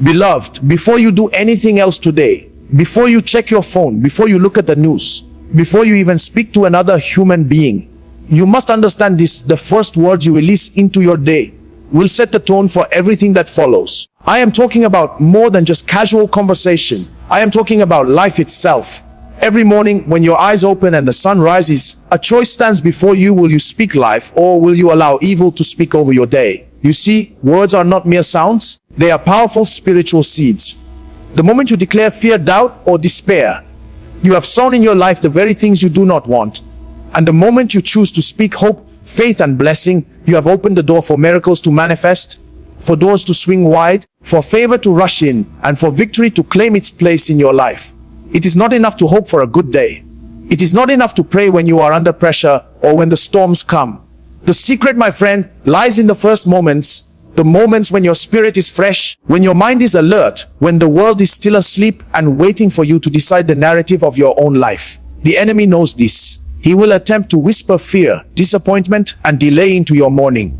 Beloved, before you do anything else today, before you check your phone, before you look at the news, before you even speak to another human being, you must understand this: the first words you release into your day will set the tone for everything that follows. I am talking about more than just casual conversation. I am talking about life itself. Every morning when your eyes open and the sun rises, a choice stands before you. Will you speak life, or will you allow evil to speak over your day? You see, words are not mere sounds. They are powerful spiritual seeds. The moment you declare fear, doubt, or despair, you have sown in your life the very things you do not want. And the moment you choose to speak hope, faith, and blessing, you have opened the door for miracles to manifest, for doors to swing wide, for favor to rush in, and for victory to claim its place in your life. It is not enough to hope for a good day. It is not enough to pray when you are under pressure or when the storms come. The secret, my friend, lies in the first moments. The moments when your spirit is fresh, when your mind is alert, when the world is still asleep and waiting for you to decide the narrative of your own life. The enemy knows this. He will attempt to whisper fear, disappointment, and delay into your morning.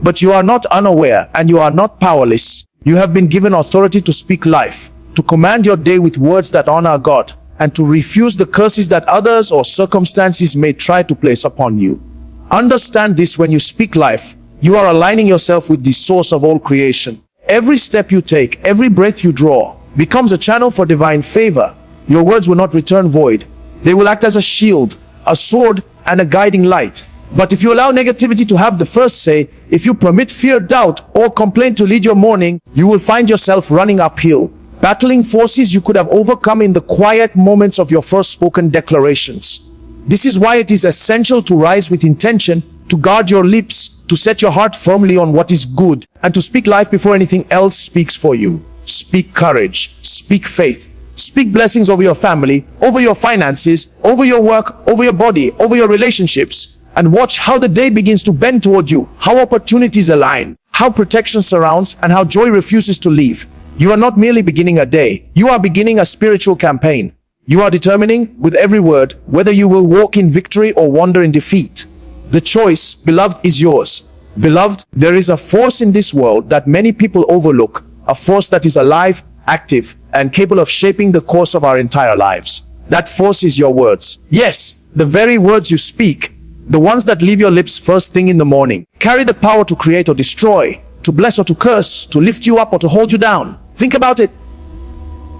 But you are not unaware, and you are not powerless. You have been given authority to speak life, to command your day with words that honor God, and to refuse the curses that others or circumstances may try to place upon you. Understand this: when you speak life, you are aligning yourself with the source of all creation. Every step you take, every breath you draw, becomes a channel for divine favor. Your words will not return void. They will act as a shield, a sword, and a guiding light. But if you allow negativity to have the first say, if you permit fear, doubt, or complaint to lead your morning, you will find yourself running uphill, battling forces you could have overcome in the quiet moments of your first spoken declarations. This is why it is essential to rise with intention, to guard your lips, to set your heart firmly on what is good, and to speak life before anything else speaks for you. Speak courage, speak faith, speak blessings over your family, over your finances, over your work, over your body, over your relationships, and watch how the day begins to bend toward you, how opportunities align, how protection surrounds, and how joy refuses to leave. You are not merely beginning a day, you are beginning a spiritual campaign. You are determining with every word whether you will walk in victory or wander in defeat. The choice, beloved, is yours. Beloved, there is a force in this world that many people overlook, a force that is alive, active, and capable of shaping the course of our entire lives. That force is your words. Yes, the very words you speak, the ones that leave your lips first thing in the morning, carry the power to create or destroy, to bless or to curse, to lift you up or to hold you down. Think about it.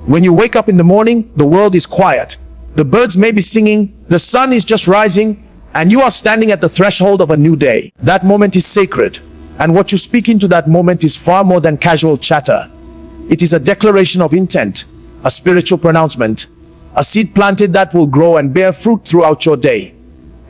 When you wake up in the morning, the world is quiet. The birds may be singing, the sun is just rising, and you are standing at the threshold of a new day. That moment is sacred, and what you speak into that moment is far more than casual chatter. It is a declaration of intent, a spiritual pronouncement, a seed planted that will grow and bear fruit throughout your day.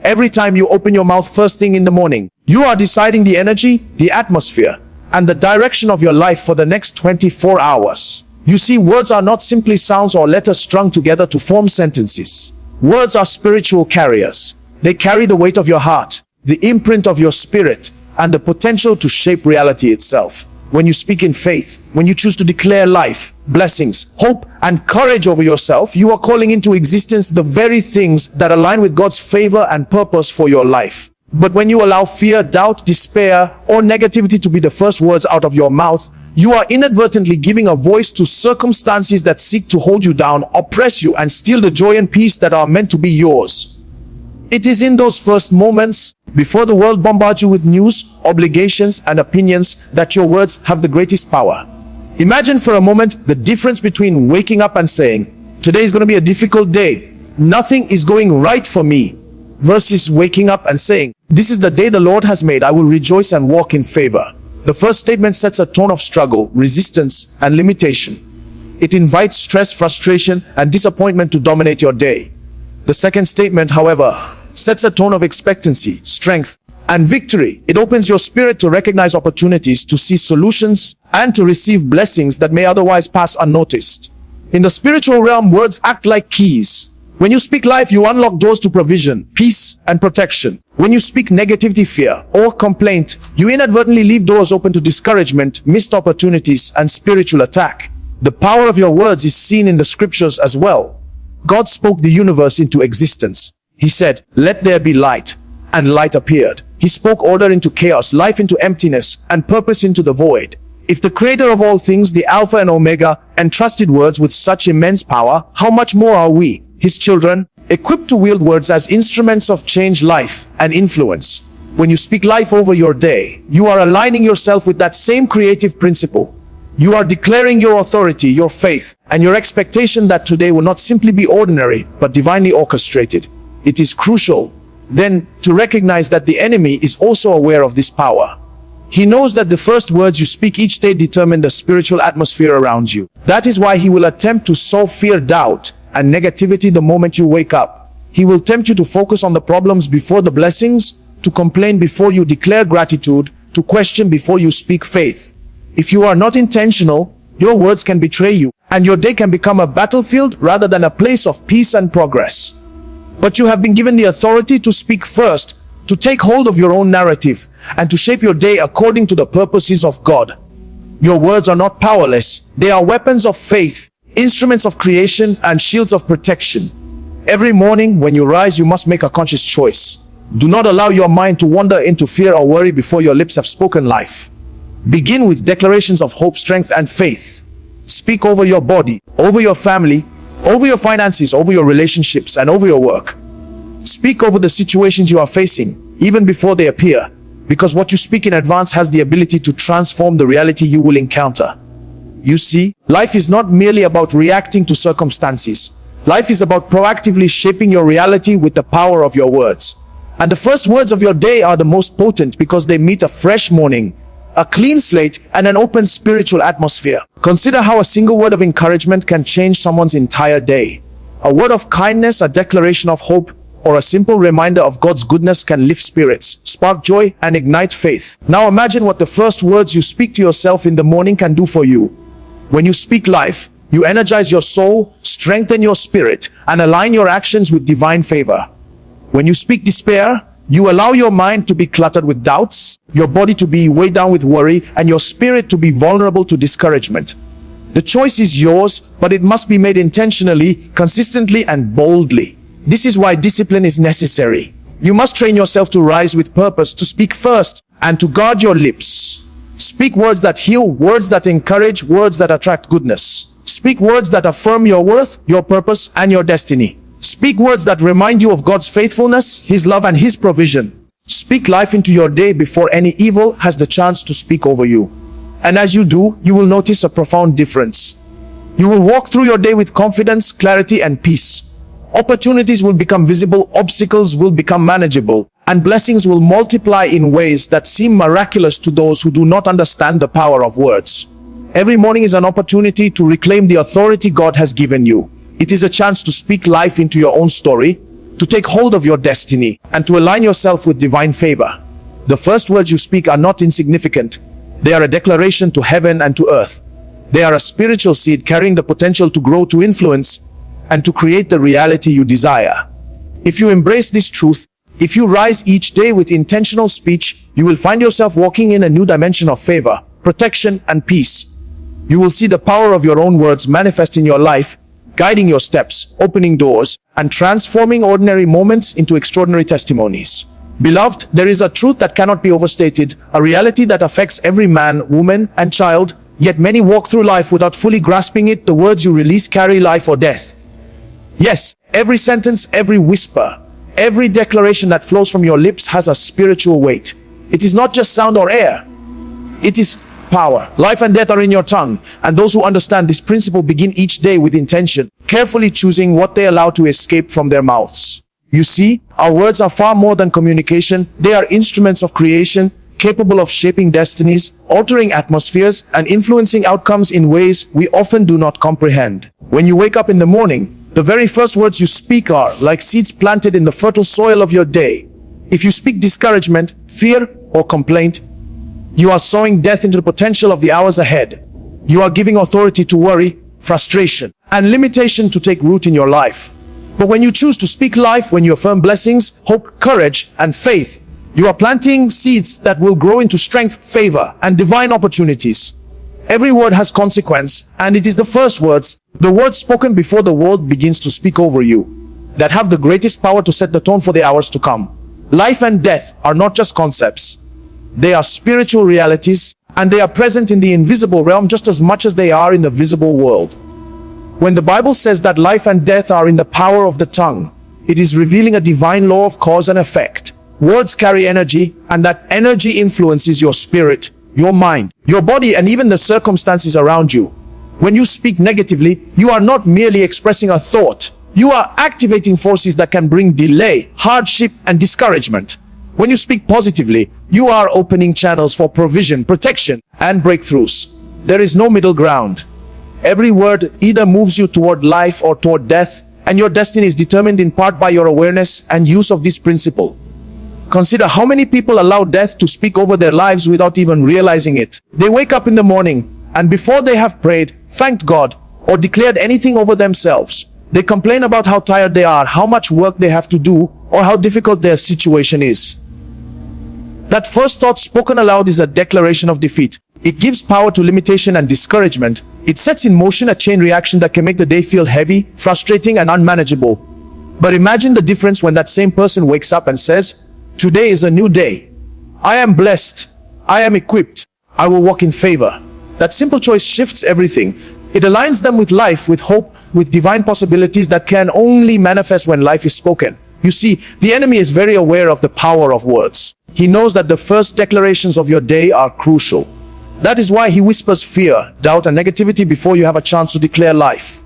Every time you open your mouth first thing in the morning, you are deciding the energy, the atmosphere, and the direction of your life for the next 24 hours. You see, words are not simply sounds or letters strung together to form sentences. Words are spiritual carriers. They carry the weight of your heart, the imprint of your spirit, and the potential to shape reality itself. When you speak in faith, when you choose to declare life, blessings, hope, and courage over yourself, you are calling into existence the very things that align with God's favor and purpose for your life. But when you allow fear, doubt, despair, or negativity to be the first words out of your mouth, you are inadvertently giving a voice to circumstances that seek to hold you down, oppress you, and steal the joy and peace that are meant to be yours. It is in those first moments, before the world bombards you with news, obligations, and opinions, that your words have the greatest power. Imagine for a moment the difference between waking up and saying, "Today is going to be a difficult day. Nothing is going right for me," versus waking up and saying, "This is the day the Lord has made. I will rejoice and walk in favor." The first statement sets a tone of struggle, resistance, and limitation. It invites stress, frustration, and disappointment to dominate your day. The second statement, however, sets a tone of expectancy, strength, and victory. It opens your spirit to recognize opportunities, to see solutions, and to receive blessings that may otherwise pass unnoticed. In the spiritual realm, words act like keys. When you speak life, you unlock doors to provision, peace, and protection. When you speak negativity, fear, or complaint, you inadvertently leave doors open to discouragement, missed opportunities, and spiritual attack. The power of your words is seen in the scriptures as well. God spoke the universe into existence. He said, "Let there be light," and light appeared. He spoke order into chaos, life into emptiness, and purpose into the void. If the Creator of all things, the Alpha and Omega, entrusted words with such immense power, how much more are we, His children, equipped to wield words as instruments of change, life, and influence? When you speak life over your day, you are aligning yourself with that same creative principle. You are declaring your authority, your faith, and your expectation that today will not simply be ordinary, but divinely orchestrated. It is crucial, then, to recognize that the enemy is also aware of this power. He knows that the first words you speak each day determine the spiritual atmosphere around you. That is why he will attempt to sow fear, doubt, and negativity the moment you wake up. He will tempt you to focus on the problems before the blessings, to complain before you declare gratitude, to question before you speak faith. If you are not intentional, your words can betray you, and your day can become a battlefield rather than a place of peace and progress. But you have been given the authority to speak first, to take hold of your own narrative, and to shape your day according to the purposes of God. Your words are not powerless. They are weapons of faith, instruments of creation, and shields of protection. Every morning when you rise, you must make a conscious choice. Do not allow your mind to wander into fear or worry before your lips have spoken life. Begin with declarations of hope, strength, and faith. Speak over your body, over your family, over your finances, over your relationships, and over your work. Speak over the situations you are facing, even before they appear, because what you speak in advance has the ability to transform the reality you will encounter. You see, life is not merely about reacting to circumstances. Life is about proactively shaping your reality with the power of your words. And the first words of your day are the most potent because they meet a fresh morning, a clean slate, and an open spiritual atmosphere. Consider how a single word of encouragement can change someone's entire day. A word of kindness, a declaration of hope, or a simple reminder of God's goodness can lift spirits, spark joy, and ignite faith. Now imagine what the first words you speak to yourself in the morning can do for you. When you speak life, you energize your soul, strengthen your spirit, and align your actions with divine favor. When you speak despair, you allow your mind to be cluttered with doubts, your body to be weighed down with worry, and your spirit to be vulnerable to discouragement. The choice is yours, but it must be made intentionally, consistently, and boldly. This is why discipline is necessary. You must train yourself to rise with purpose, to speak first, and to guard your lips. Speak words that heal, words that encourage, words that attract goodness. Speak words that affirm your worth, your purpose, and your destiny. Speak words that remind you of God's faithfulness, His love, and His provision. Speak life into your day before any evil has the chance to speak over you. And as you do, you will notice a profound difference. You will walk through your day with confidence, clarity, and peace. Opportunities will become visible, obstacles will become manageable, and blessings will multiply in ways that seem miraculous to those who do not understand the power of words. Every morning is an opportunity to reclaim the authority God has given you. It is a chance to speak life into your own story, to take hold of your destiny, and to align yourself with divine favor. The first words you speak are not insignificant. They are a declaration to heaven and to earth. They are a spiritual seed carrying the potential to grow, to influence, and to create the reality you desire. If you embrace this truth, if you rise each day with intentional speech, you will find yourself walking in a new dimension of favor, protection, and peace. You will see the power of your own words manifest in your life, guiding your steps, opening doors, and transforming ordinary moments into extraordinary testimonies. Beloved, there is a truth that cannot be overstated, a reality that affects every man, woman, and child, yet many walk through life without fully grasping it. The words you release carry life or death. Yes, every sentence, every whisper, every declaration that flows from your lips has a spiritual weight. It is not just sound or air. It is power. Life and death are in your tongue, and those who understand this principle begin each day with intention, carefully choosing what they allow to escape from their mouths. You see, our words are far more than communication. They are instruments of creation, capable of shaping destinies, altering atmospheres, and influencing outcomes in ways we often do not comprehend. When you wake up in the morning, the very first words you speak are like seeds planted in the fertile soil of your day. If you speak discouragement, fear, or complaint, you are sowing death into the potential of the hours ahead. You are giving authority to worry, frustration, and limitation to take root in your life. But when you choose to speak life, when you affirm blessings, hope, courage, and faith, you are planting seeds that will grow into strength, favor, and divine opportunities. Every word has consequence, and it is the first words, the words spoken before the world begins to speak over you, that have the greatest power to set the tone for the hours to come. Life and death are not just concepts. They are spiritual realities, and they are present in the invisible realm just as much as they are in the visible world. When the Bible says that life and death are in the power of the tongue, it is revealing a divine law of cause and effect. Words carry energy, and that energy influences your spirit, your mind, your body, and even the circumstances around you. When you speak negatively, you are not merely expressing a thought. You are activating forces that can bring delay, hardship, and discouragement. When you speak positively, you are opening channels for provision, protection, and breakthroughs. There is no middle ground. Every word either moves you toward life or toward death, and your destiny is determined in part by your awareness and use of this principle. Consider how many people allow death to speak over their lives without even realizing it. They wake up in the morning, and before they have prayed, thanked God, or declared anything over themselves, they complain about how tired they are, how much work they have to do, or how difficult their situation is. That first thought spoken aloud is a declaration of defeat. It gives power to limitation and discouragement. It sets in motion a chain reaction that can make the day feel heavy, frustrating, and unmanageable. But imagine the difference when that same person wakes up and says, "Today is a new day. I am blessed. I am equipped. I will walk in favor." That simple choice shifts everything. It aligns them with life, with hope, with divine possibilities that can only manifest when life is spoken. You see, the enemy is very aware of the power of words. He knows that the first declarations of your day are crucial. That is why he whispers fear, doubt, and negativity before you have a chance to declare life.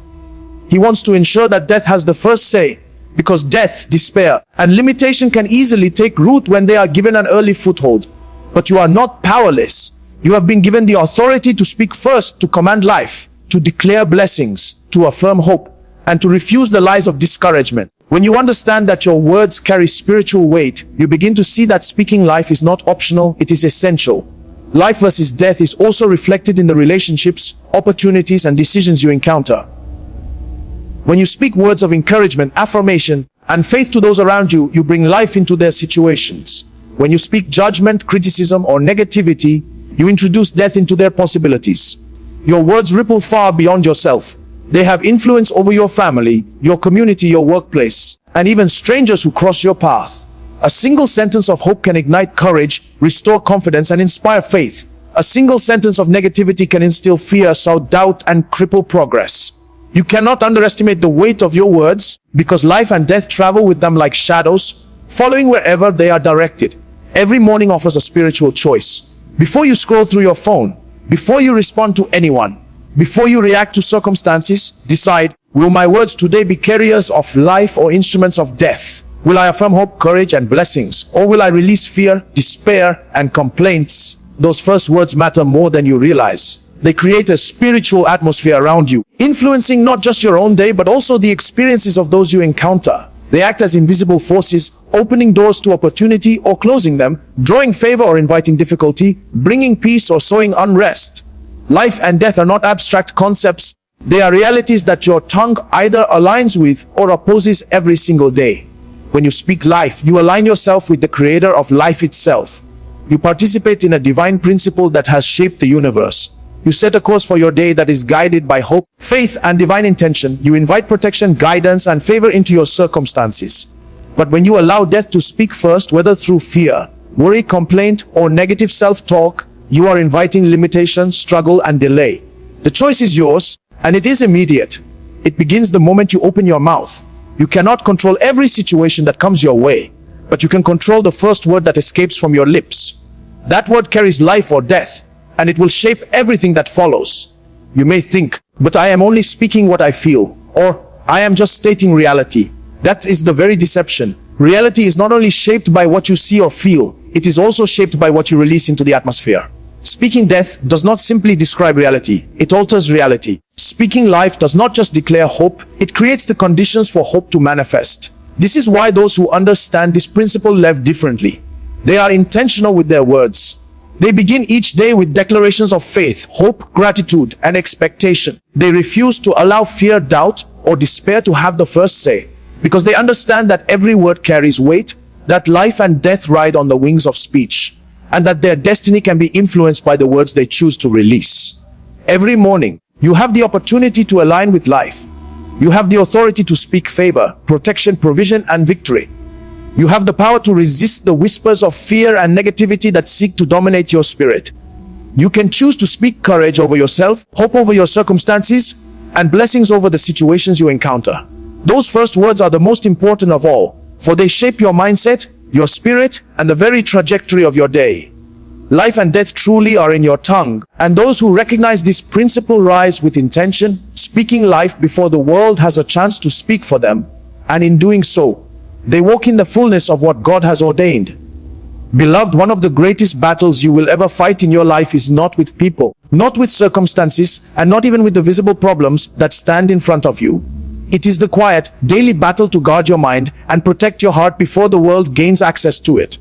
He wants to ensure that death has the first say, because death, despair, and limitation can easily take root when they are given an early foothold. But you are not powerless. You have been given the authority to speak first, to command life, to declare blessings, to affirm hope, and to refuse the lies of discouragement. When you understand that your words carry spiritual weight, you begin to see that speaking life is not optional, it is essential. Life versus death is also reflected in the relationships, opportunities, and decisions you encounter. When you speak words of encouragement, affirmation, and faith to those around you, you bring life into their situations. When you speak judgment, criticism, or negativity, you introduce death into their possibilities. Your words ripple far beyond yourself. They have influence over your family, your community, your workplace, and even strangers who cross your path. A single sentence of hope can ignite courage, restore confidence, and inspire faith. A single sentence of negativity can instill fear, sow doubt, and cripple progress. You cannot underestimate the weight of your words, because life and death travel with them like shadows, following wherever they are directed. Every morning offers a spiritual choice. Before you scroll through your phone, before you respond to anyone, before you react to circumstances, decide, will my words today be carriers of life or instruments of death? Will I affirm hope, courage, and blessings? Or will I release fear, despair, and complaints? Those first words matter more than you realize. They create a spiritual atmosphere around you, influencing not just your own day, but also the experiences of those you encounter. They act as invisible forces, opening doors to opportunity or closing them, drawing favor or inviting difficulty, bringing peace or sowing unrest. Life and death are not abstract concepts. They are realities that your tongue either aligns with or opposes every single day. When you speak life, you align yourself with the creator of life itself. You participate in a divine principle that has shaped the universe. You set a course for your day that is guided by hope, faith, and divine intention. You invite protection, guidance, and favor into your circumstances. But when you allow death to speak first, whether through fear, worry, complaint, or negative self-talk, you are inviting limitation, struggle, and delay. The choice is yours, and it is immediate. It begins the moment you open your mouth. You cannot control every situation that comes your way, but you can control the first word that escapes from your lips. That word carries life or death, and it will shape everything that follows. You may think, but I am only speaking what I feel, or I am just stating reality. That is the very deception. Reality is not only shaped by what you see or feel, it is also shaped by what you release into the atmosphere. Speaking death does not simply describe reality, it alters reality. Speaking life does not just declare hope, it creates the conditions for hope to manifest. This is why those who understand this principle live differently. They are intentional with their words. They begin each day with declarations of faith, hope, gratitude, and expectation. They refuse to allow fear, doubt, or despair to have the first say, because they understand that every word carries weight, that life and death ride on the wings of speech, and that their destiny can be influenced by the words they choose to release. Every morning, you have the opportunity to align with life. You have the authority to speak favor, protection, provision, and victory. You have the power to resist the whispers of fear and negativity that seek to dominate your spirit. You can choose to speak courage over yourself, hope over your circumstances, and blessings over the situations you encounter. Those first words are the most important of all, for they shape your mindset, your spirit, and the very trajectory of your day. Life and death truly are in your tongue, and those who recognize this principle rise with intention, speaking life before the world has a chance to speak for them, and in doing so, they walk in the fullness of what God has ordained. Beloved, one of the greatest battles you will ever fight in your life is not with people, not with circumstances, and not even with the visible problems that stand in front of you. It is the quiet, daily battle to guard your mind and protect your heart before the world gains access to it.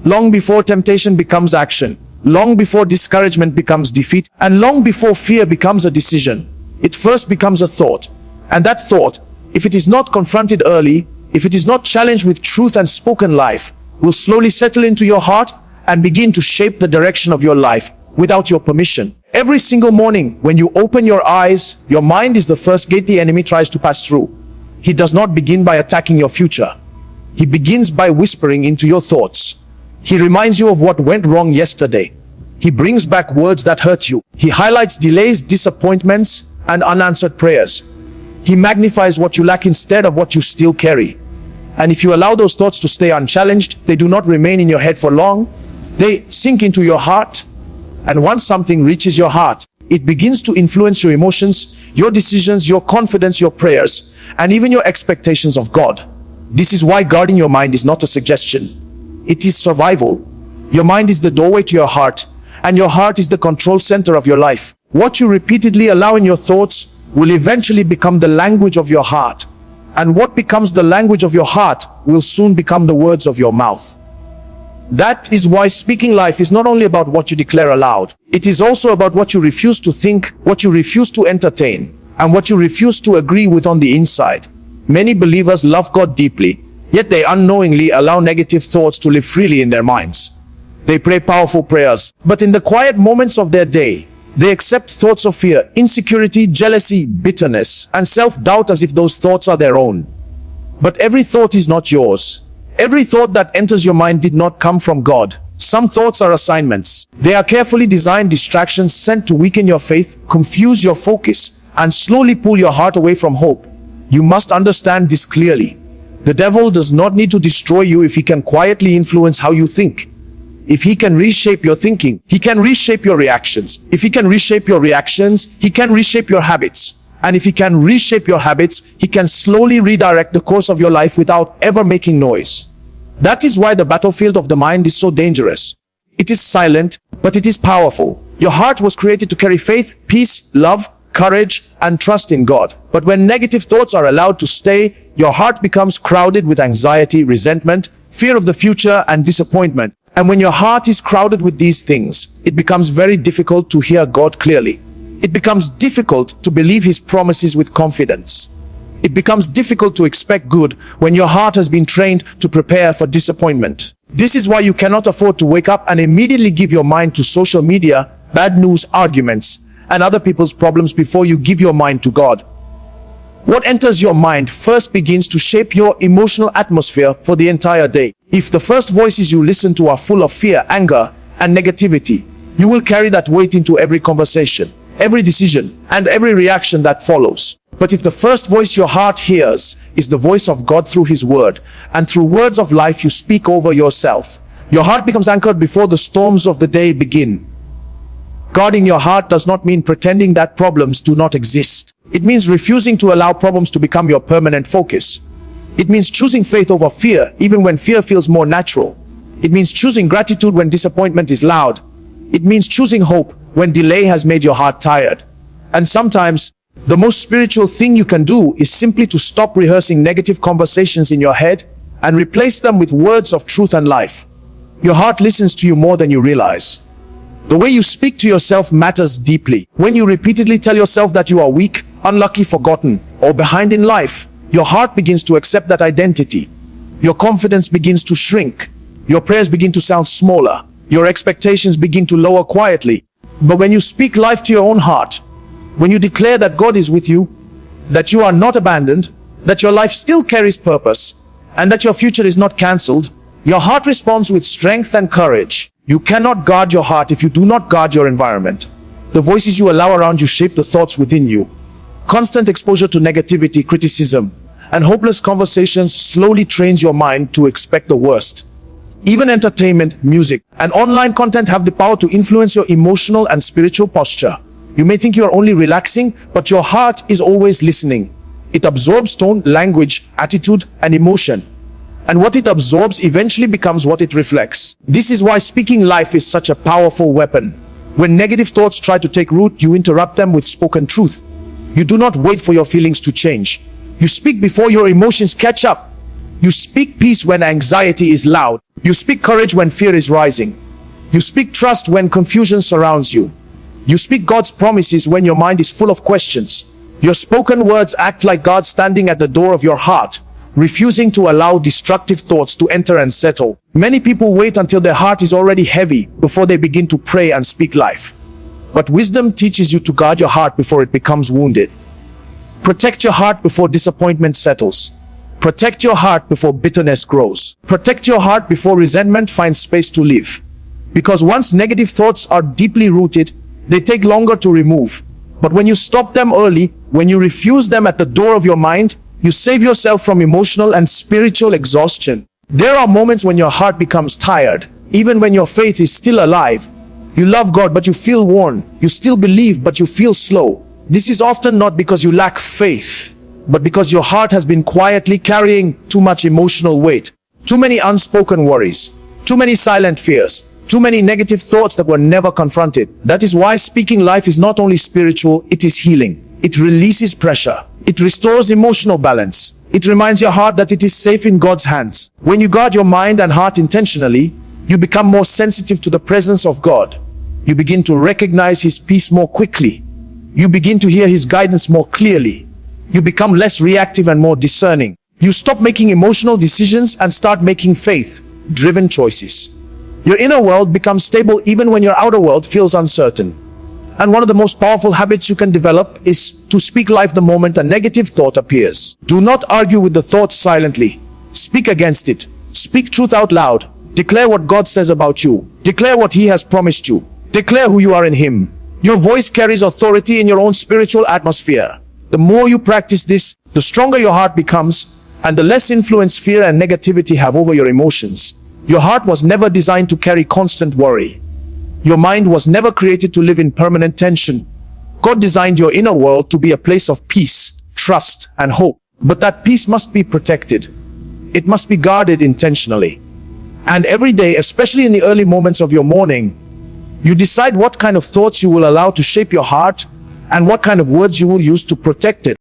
Long before temptation becomes action, long before discouragement becomes defeat, and long before fear becomes a decision, it first becomes a thought. And that thought, if it is not confronted early, if it is not challenged with truth and spoken life, will slowly settle into your heart and begin to shape the direction of your life without your permission. Every single morning when you open your eyes, your mind is the first gate the enemy tries to pass through. He does not begin by attacking your future. He begins by whispering into your thoughts. He reminds you of what went wrong yesterday. He brings back words that hurt you. He highlights delays, disappointments, and unanswered prayers. He magnifies what you lack instead of what you still carry. And if you allow those thoughts to stay unchallenged, they do not remain in your head for long. They sink into your heart. And once something reaches your heart, it begins to influence your emotions, your decisions, your confidence, your prayers, and even your expectations of God. This is why guarding your mind is not a suggestion. It is survival. Your mind is the doorway to your heart, and your heart is the control center of your life. What you repeatedly allow in your thoughts will eventually become the language of your heart. And what becomes the language of your heart will soon become the words of your mouth. That is why speaking life is not only about what you declare aloud. It is also about what you refuse to think, what you refuse to entertain, and what you refuse to agree with on the inside. Many believers love God deeply, yet they unknowingly allow negative thoughts to live freely in their minds. They pray powerful prayers, but in the quiet moments of their day, they accept thoughts of fear, insecurity, jealousy, bitterness, and self-doubt as if those thoughts are their own. But every thought is not yours. Every thought that enters your mind did not come from God. Some thoughts are assignments. They are carefully designed distractions sent to weaken your faith, confuse your focus, and slowly pull your heart away from hope. You must understand this clearly. The devil does not need to destroy you if he can quietly influence how you think. If he can reshape your thinking, he can reshape your reactions. If he can reshape your reactions, he can reshape your habits. And if he can reshape your habits, he can slowly redirect the course of your life without ever making noise. That is why the battlefield of the mind is so dangerous. It is silent, but it is powerful. Your heart was created to carry faith, peace, love, courage, and trust in God. But when negative thoughts are allowed to stay, your heart becomes crowded with anxiety, resentment, fear of the future, and disappointment. And when your heart is crowded with these things, it becomes very difficult to hear God clearly. It becomes difficult to believe His promises with confidence. It becomes difficult to expect good when your heart has been trained to prepare for disappointment. This is why you cannot afford to wake up and immediately give your mind to social media, bad news, arguments, and other people's problems before you give your mind to God. What enters your mind first begins to shape your emotional atmosphere for the entire day. If the first voices you listen to are full of fear, anger, and negativity, you will carry that weight into every conversation, every decision, and every reaction that follows. But if the first voice your heart hears is the voice of God through His Word, and through words of life you speak over yourself, your heart becomes anchored before the storms of the day begin. Guarding your heart does not mean pretending that problems do not exist. It means refusing to allow problems to become your permanent focus. It means choosing faith over fear, even when fear feels more natural. It means choosing gratitude when disappointment is loud. It means choosing hope when delay has made your heart tired. And sometimes, the most spiritual thing you can do is simply to stop rehearsing negative conversations in your head and replace them with words of truth and life. Your heart listens to you more than you realize. The way you speak to yourself matters deeply. When you repeatedly tell yourself that you are weak, unlucky, forgotten, or behind in life, your heart begins to accept that identity. Your confidence begins to shrink. Your prayers begin to sound smaller. Your expectations begin to lower quietly. But when you speak life to your own heart, when you declare that God is with you, that you are not abandoned, that your life still carries purpose, and that your future is not cancelled, your heart responds with strength and courage. You cannot guard your heart if you do not guard your environment. The voices you allow around you shape the thoughts within you. Constant exposure to negativity, criticism, and hopeless conversations slowly trains your mind to expect the worst. Even entertainment, music, and online content have the power to influence your emotional and spiritual posture. You may think you are only relaxing, but your heart is always listening. It absorbs tone, language, attitude, and emotion. And what it absorbs eventually becomes what it reflects. This is why speaking life is such a powerful weapon. When negative thoughts try to take root, you interrupt them with spoken truth. You do not wait for your feelings to change. You speak before your emotions catch up. You speak peace when anxiety is loud. You speak courage when fear is rising. You speak trust when confusion surrounds you. You speak God's promises when your mind is full of questions. Your spoken words act like God standing at the door of your heart, refusing to allow destructive thoughts to enter and settle. Many people wait until their heart is already heavy before they begin to pray and speak life. But wisdom teaches you to guard your heart before it becomes wounded. Protect your heart before disappointment settles. Protect your heart before bitterness grows. Protect your heart before resentment finds space to live. Because once negative thoughts are deeply rooted, they take longer to remove. But when you stop them early, when you refuse them at the door of your mind, you save yourself from emotional and spiritual exhaustion. There are moments when your heart becomes tired, even when your faith is still alive. You love God, but you feel worn. You still believe, but you feel slow. This is often not because you lack faith, but because your heart has been quietly carrying too much emotional weight. Too many unspoken worries. Too many silent fears. Too many negative thoughts that were never confronted. That is why speaking life is not only spiritual, it is healing. It releases pressure. It restores emotional balance. It reminds your heart that it is safe in God's hands. When you guard your mind and heart intentionally, you become more sensitive to the presence of God. You begin to recognize His peace more quickly. You begin to hear His guidance more clearly. You become less reactive and more discerning. You stop making emotional decisions and start making faith-driven choices. Your inner world becomes stable even when your outer world feels uncertain. And one of the most powerful habits you can develop is to speak life the moment a negative thought appears. Do not argue with the thought silently. Speak against it. Speak truth out loud. Declare what God says about you. Declare what He has promised you. Declare who you are in Him. Your voice carries authority in your own spiritual atmosphere. The more you practice this, the stronger your heart becomes, and the less influence fear and negativity have over your emotions. Your heart was never designed to carry constant worry. Your mind was never created to live in permanent tension. God designed your inner world to be a place of peace, trust, and hope. But that peace must be protected. It must be guarded intentionally. And every day, especially in the early moments of your morning, you decide what kind of thoughts you will allow to shape your heart and what kind of words you will use to protect it.